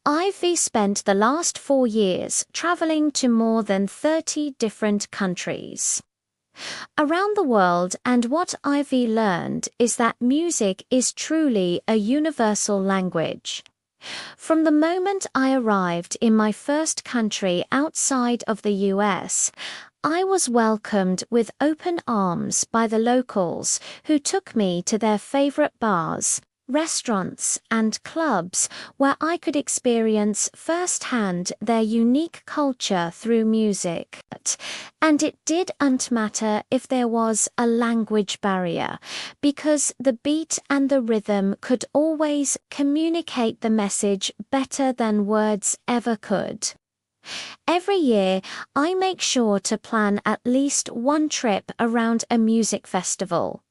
I've spent the last 4 years traveling to more than 30 different countries around the world, and what I've learned is that music is truly a universal language. From the moment I arrived in my first country outside of the US, I was welcomed with open arms by the locals who took me to their favorite bars, restaurants, and clubs where I could experience firsthand their unique culture through music. And it didn't matter if there was a language barrier, because the beat and the rhythm could always communicate the message better than words ever could. Every year, I make sure to plan at least one trip around a music festival,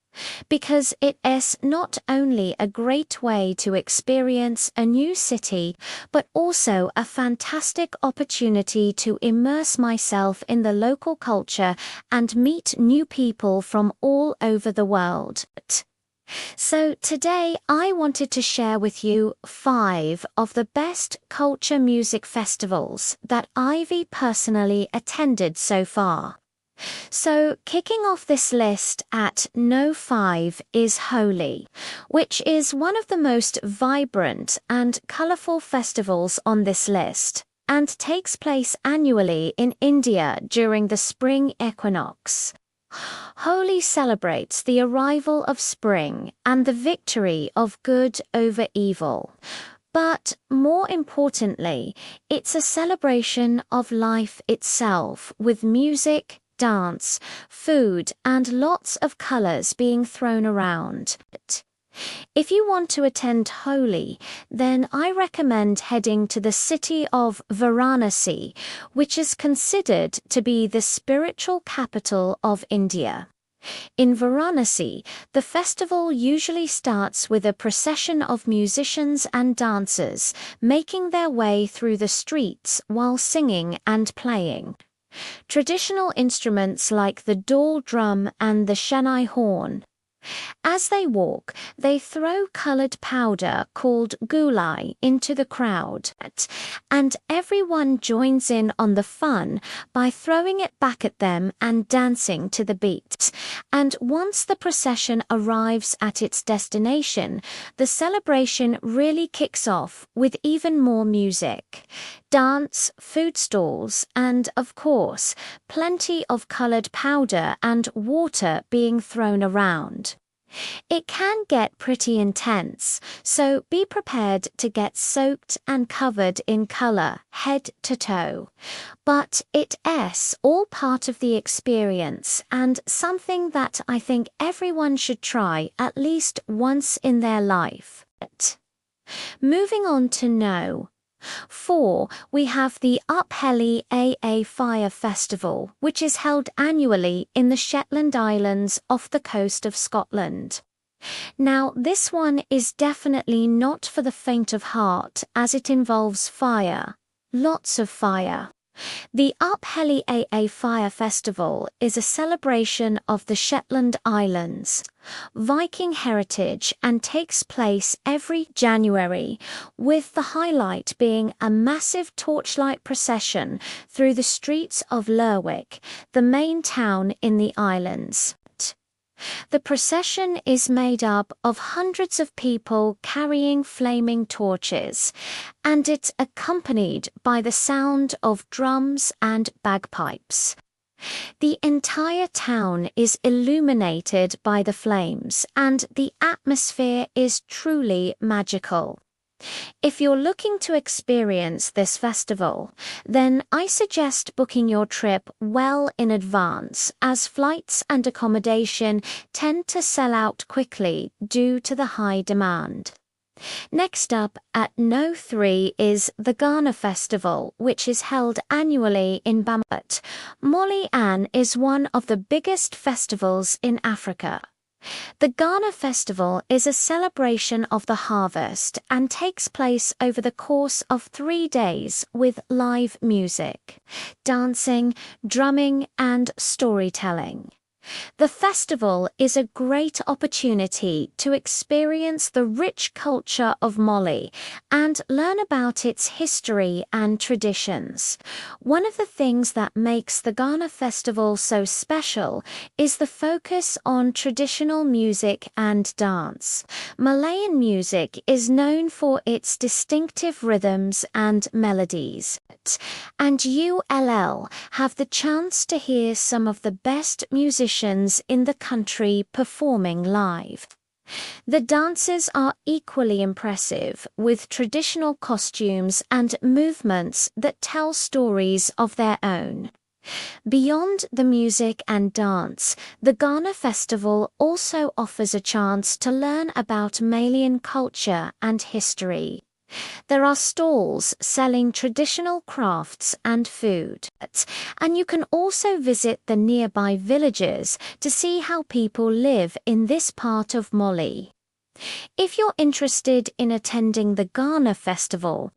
because it is not only a great way to experience a new city, but also a fantastic opportunity to immerse myself in the local culture and meet new people from all over the world. So today I wanted to share with you 5 of the best culture music festivals that I've personally attended so far. So kicking off this list at No. 5 is Holi, which is one of the most vibrant and colourful festivals on this list, and takes place annually in India during the spring equinox. Holi celebrates the arrival of spring and the victory of good over evil. But more importantly, it's a celebration of life itself, with music, dance, food, and lots of colors being thrown around. If you want to attend Holi, then I recommend heading to the city of Varanasi, which is considered to be the spiritual capital of India. In Varanasi, the festival usually starts with a procession of musicians and dancers making their way through the streets while singing and playing. Traditional instruments like the dol drum and the Chennai horn. As they walk, they throw coloured powder called gulai into the crowd, and everyone joins in on the fun by throwing it back at them and dancing to the beat. And once the procession arrives at its destination, the celebration really kicks off with even more music, dance, food stalls, and, of course, plenty of coloured powder and water being thrown around. It can get pretty intense, so be prepared to get soaked and covered in colour head to toe. But it's all part of the experience, and something that I think everyone should try at least once in their life. Moving on to No. 4, we have the Uphelly AA Fire Festival, which is held annually in the Shetland Islands off the coast of Scotland. Now, this one is definitely not for the faint of heart, as it involves fire. Lots of fire. The Uphelly AA Fire Festival is a celebration of the Shetland Islands, Viking heritage, and takes place every January, with the highlight being a massive torchlight procession through the streets of Lerwick, the main town in the islands. The procession is made up of hundreds of people carrying flaming torches, and it's accompanied by the sound of drums and bagpipes. The entire town is illuminated by the flames, and the atmosphere is truly magical. If you're looking to experience this festival, then I suggest booking your trip well in advance, as flights and accommodation tend to sell out quickly due to the high demand. Next up at No. 3 is the Ghana Festival, which is held annually in Bamut. Moli Ann is one of the biggest festivals in Africa. The Ghana Festival is a celebration of the harvest and takes place over the course of 3 days with live music, dancing, drumming, and storytelling. The festival is a great opportunity to experience the rich culture of Mali and learn about its history and traditions. One of the things that makes the Ghana Festival so special is the focus on traditional music and dance. Malayan music is known for its distinctive rhythms and melodies, and ULL have the chance to hear some of the best musicians in the country performing live. The dances are equally impressive, with traditional costumes and movements that tell stories of their own. Beyond the music and dance, the Ghana Festival also offers a chance to learn about Malian culture and history. There are stalls selling traditional crafts and food, and you can also visit the nearby villages to see how people live in this part of Mali. If you're interested in attending the Ghana Festival,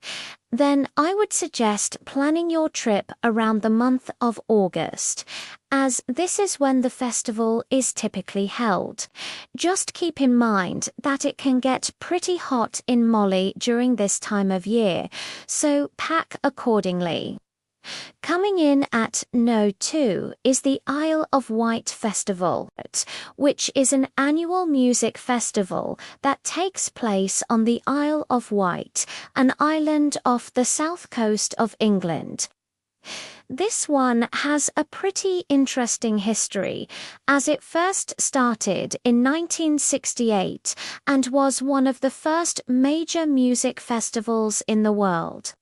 then I would suggest planning your trip around the month of August, as this is when the festival is typically held. Just keep in mind that it can get pretty hot in Mali during this time of year, so pack accordingly. Coming in at No. 2 is the Isle of Wight Festival, which is an annual music festival that takes place on the Isle of Wight, an island off the south coast of England. This one has a pretty interesting history, as it first started in 1968 and was one of the first major music festivals in the world.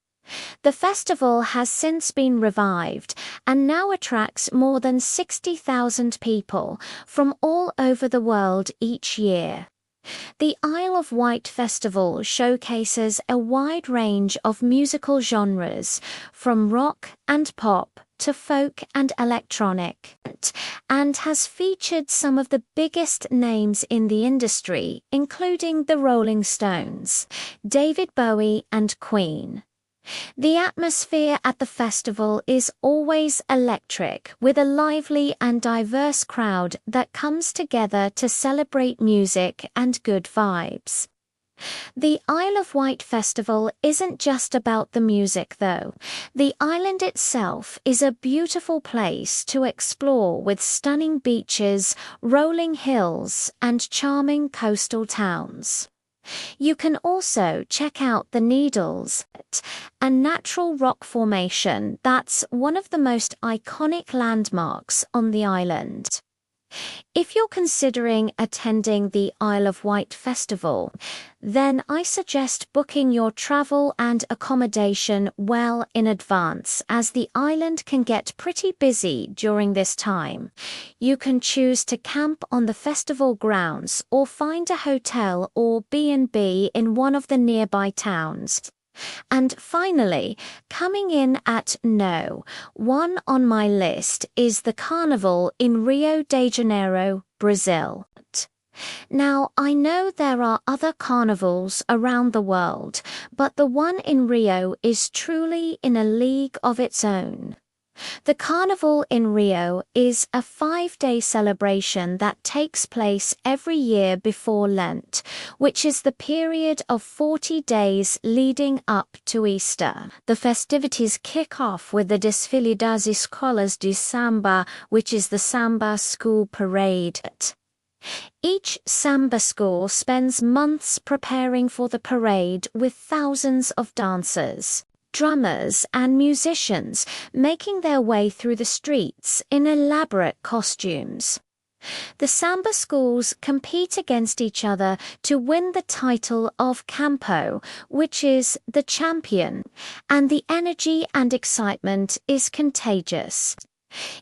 The festival has since been revived and now attracts more than 60,000 people from all over the world each year. The Isle of Wight Festival showcases a wide range of musical genres, from rock and pop to folk and electronic, and has featured some of the biggest names in the industry, including the Rolling Stones, David Bowie and Queen. The atmosphere at the festival is always electric, with a lively and diverse crowd that comes together to celebrate music and good vibes. The Isle of Wight Festival isn't just about the music, though. The island itself is a beautiful place to explore, with stunning beaches, rolling hills, and charming coastal towns. You can also check out the Needles, a natural rock formation that's one of the most iconic landmarks on the island. If you're considering attending the Isle of Wight Festival, then I suggest booking your travel and accommodation well in advance, as the island can get pretty busy during this time. You can choose to camp on the festival grounds or find a hotel or B&B in one of the nearby towns. And finally, coming in at No. 1 on my list is the Carnival in Rio de Janeiro, Brazil. Now, I know there are other carnivals around the world, but the one in Rio is truly in a league of its own. The Carnival in Rio is a 5-day celebration that takes place every year before Lent, which is the period of 40 days leading up to Easter. The festivities kick off with the Desfile das Escolas de Samba, which is the Samba School Parade. Each samba school spends months preparing for the parade, with thousands of dancers, drummers and musicians making their way through the streets in elaborate costumes. The samba schools compete against each other to win the title of Campo, which is the champion, and the energy and excitement is contagious.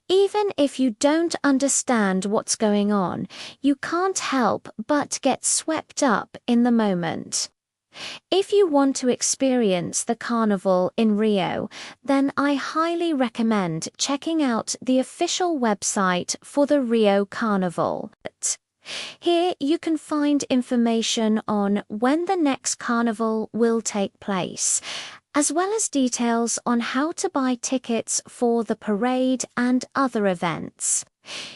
Even if you don't understand what's going on, you can't help but get swept up in the moment. If you want to experience the carnival in Rio, then I highly recommend checking out the official website for the Rio Carnival. Here you can find information on when the next carnival will take place, as well as details on how to buy tickets for the parade and other events.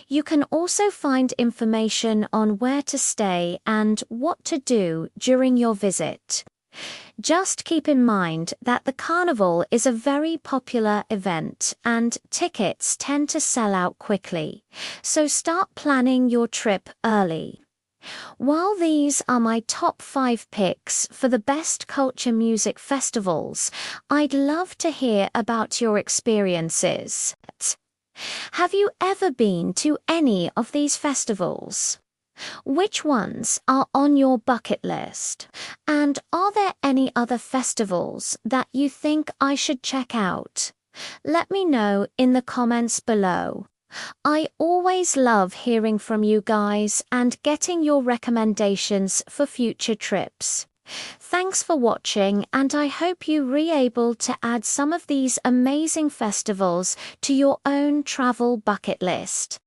You can also find information on where to stay and what to do during your visit. Just keep in mind that the carnival is a very popular event and tickets tend to sell out quickly, so start planning your trip early. While these are my top 5 picks for the best culture music festivals, I'd love to hear about your experiences. Have you ever been to any of these festivals? Which ones are on your bucket list? And are there any other festivals that you think I should check out? Let me know in the comments below. I always love hearing from you guys and getting your recommendations for future trips. Thanks for watching, and I hope you're able to add some of these amazing festivals to your own travel bucket list.